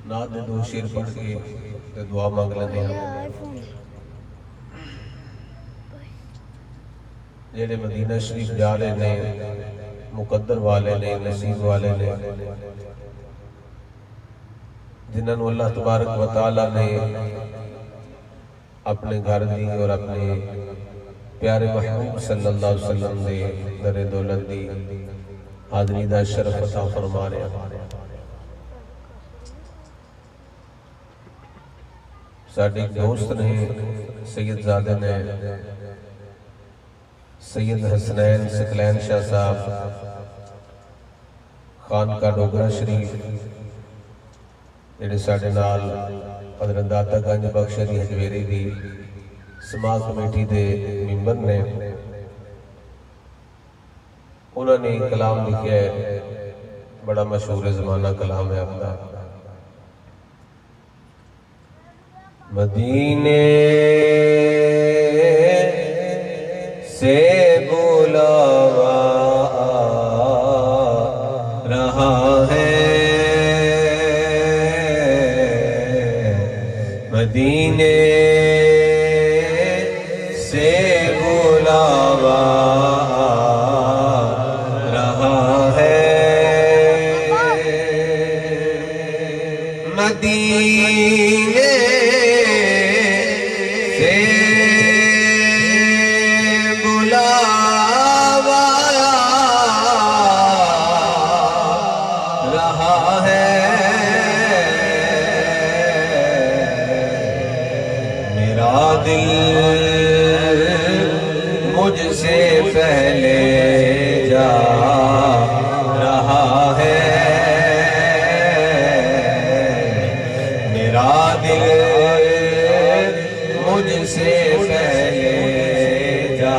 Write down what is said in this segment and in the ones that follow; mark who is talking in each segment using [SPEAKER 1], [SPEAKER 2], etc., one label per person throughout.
[SPEAKER 1] نعت دے دو شیر پڑھ کے تے دعا مانگ لیندے ہیں جڑے مدینہ شریف جا رہے نے مقدر والے نے نصیب والے نے جنہاں نو اللہ تبارک و تعالی نے اپنے گھر دی اور اپنے پیارے محبوب صلی اللہ علیہ وسلم دے در دولت دی حاضری دا شرف عطا فرما رہے ہیں ساڈے ایک دوست نے سید زادہ نے سید حسنین سکلین شاہ صاحب خان کا ڈوگرہ شریف جڑے ساڈے نال حضرت داتا گنج بخش علی حجویری دی سماج کمیٹی دے ممبر نے انہوں نے کلام لکھا ہے بڑا مشہور زمانہ کلام ہے اپنا مدینے سے بلاوا رہا ہے مدینے سے بلاوا رہا ہے مدینے سے بلاوا رہا ہے میرا دل مجھ سے پہلے جا رہا ہے میرا دل مجھ سے پہلے جا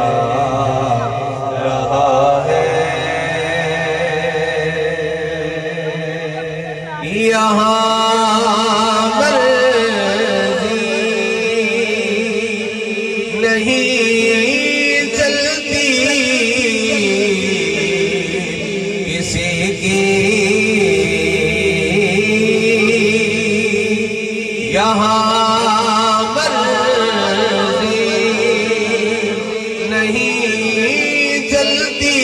[SPEAKER 1] رہا ہے یہاں مرضی نہیں چلتی کسی کی یہاں مرضی نہیں چلتی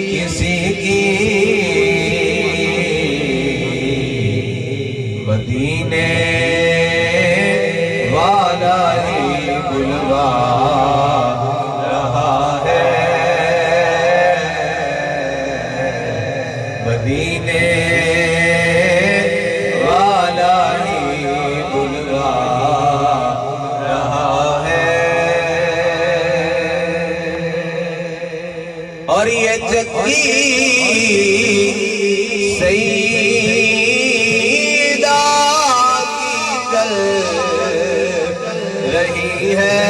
[SPEAKER 1] کسی کی مدینے والا ہی بلوا رہا ہے مدینے والا ہی بلوا رہا ہے اور یہ چکی سیدہ کی چل رہی ہے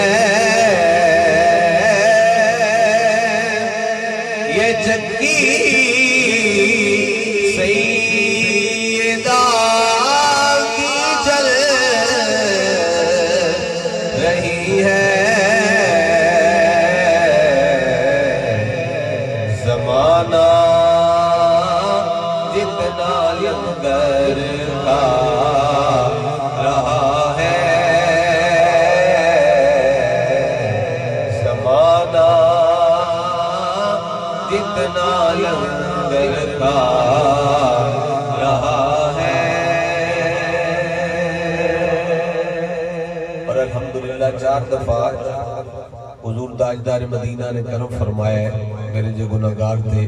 [SPEAKER 1] یہ چکی سیدہ کی چل رہی ہے زمانہ جتنا لنگر کا رہا ہے زمانہ جتنا لنگر کا رہا ہے اور الحمدللہ 4 دفعہ حضور تاجدار مدینہ نے کرم فرمایا ہے میرے جو گناہگار تھے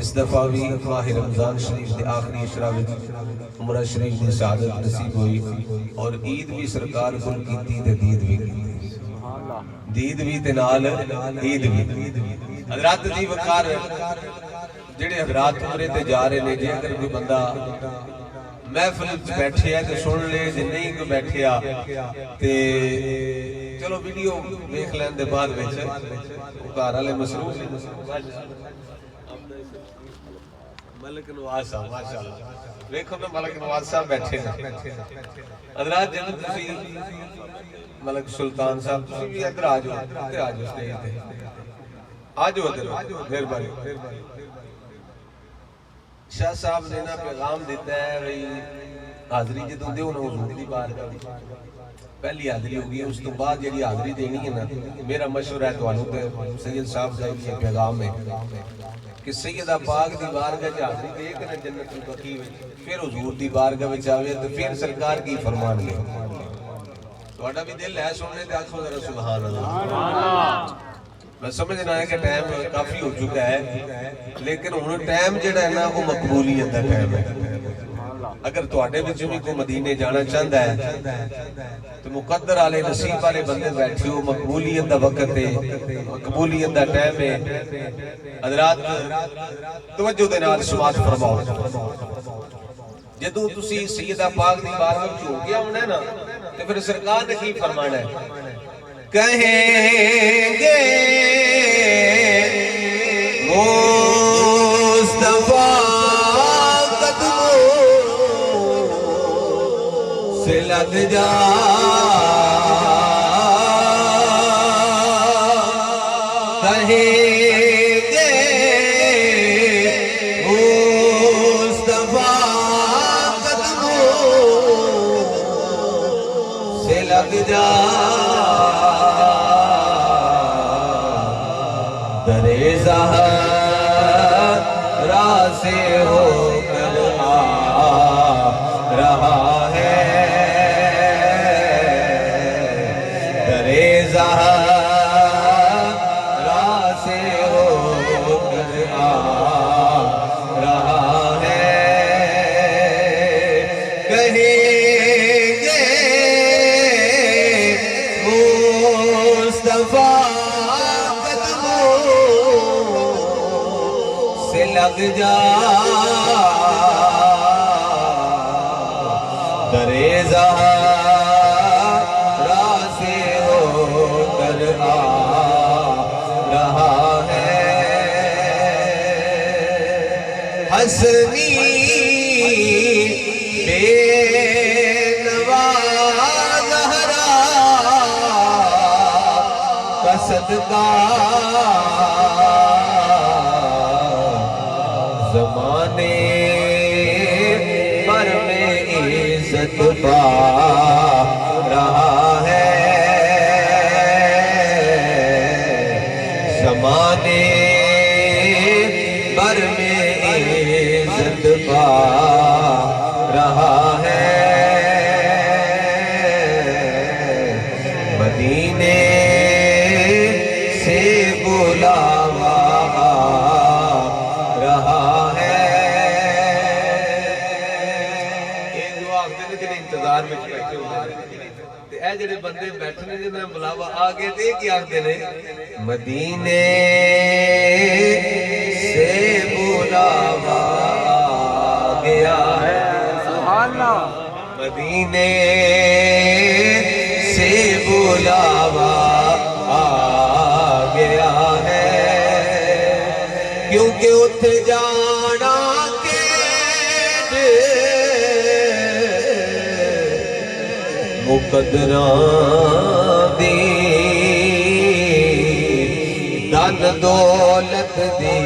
[SPEAKER 1] اس دفعہ بھی ماہ رمضان شریف دے آخری اشرا وچ عمرہ شریف دی سعادت نصیب ہوئی اور عید بھی سرکار کل کیتی تے دید بھی تے نال عید بھی حضرات دی وقار جڑے حضرات عمرے تے جا رہے نے جے اگر کوئی بندہ محفل وچ بیٹھے ہے تے سن لے جے نہیں کوئی بیٹھیا تے چلو ویڈیو دیکھ لین دے بعد وچ گھر والے مصروف ملک نواز صاحب ماشاءاللہ دیکھو نا ملک نواز صاحب بیٹھے ہیں حضرات جن تسی ملک سلطان صاحب تسی بھی ادھر آ جاؤ سٹیج تے آ جاؤ ادھر مہربانی شاہ صاحب نے نا پیغام دیتا ہے بھئی حاضری جدوں دیو نا حضور دی بارگاہ پہلی حاضری ہوگی، اس تو بعد جڑی حاضری دینی ہے نا، میرا مشورہ ہے تانوں تے سید صاحب کا یہ پیغام ہے کہ سیدہ پاک دی بارگاہ وچ حاضری دے کے نا جنت البقیع وچ پھر حضور دی بارگاہ وچ آوے تے پھر سرکار کی فرمان لے۔ تہاڈا بھی دل ہے سننے تے آکھو ذرا سبحان اللہ۔ میں سمجھنا ہے کہ ٹائم کافی ہو چکا ہے، لیکن ہن ٹائم جڑا ہے نا وہ مقبولیت دا ٹائم ہے۔ اگر تواڈے وچ بھی کوئی مدینے جانا چاہندا ہے تو مقدر والے نصیب والے بندے بیٹھے ہو، مقبولیت دا وقت ہے، مقبولیت دا ٹائم ہے۔ حضرات توجہ دے نال سماعت فرماؤ، جدوں تسی سیدہ پاک دی بارگاہ وچ ہو گیا ہونا ہے نا تے پھر سرکار نے کی فرمانا ہے؟ کہیں گے مصطفیٰ قدموں سے لگ جا، کہیں گے مصطفیٰ قدموں سے لگ جا، درِ زہرا سے ہو کر آ رہا ہے، درِ زہرا سے ہو کر آ رہا ہے، کہیں گے مصطفیٰ لگ جا، درِ زہرا سے ہو کر آ رہا ہے، حسنی بے نوا زہرا کا صدقہ زمانے پر میں عزت پا رہا ہے، زمانے پر میں عزت پا رہا ہے، مدینے سے بلاوا جڑے بندے بیٹھنے جنہیں بلاوا آگے دے کی آگے نے مدینے سے بلاوا گیا ہے، سبحان اللہ، مدینے سے بلاوا آ گیا ہے، کیونکہ اتھے جانا مقدراں دی دن دولت دی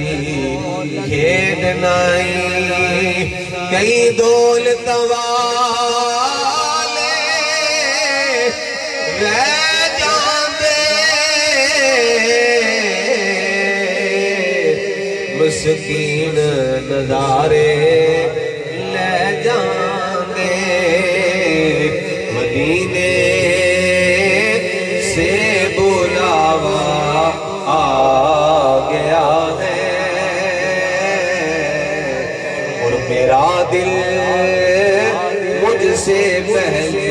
[SPEAKER 1] کھیڈ نہیں، کئی دولت والے رہ جاندے، مسکین نظارے لے جاندے، مدینے سے بلاوا آ گیا ہے، اور میرا دل مجھ سے پہلے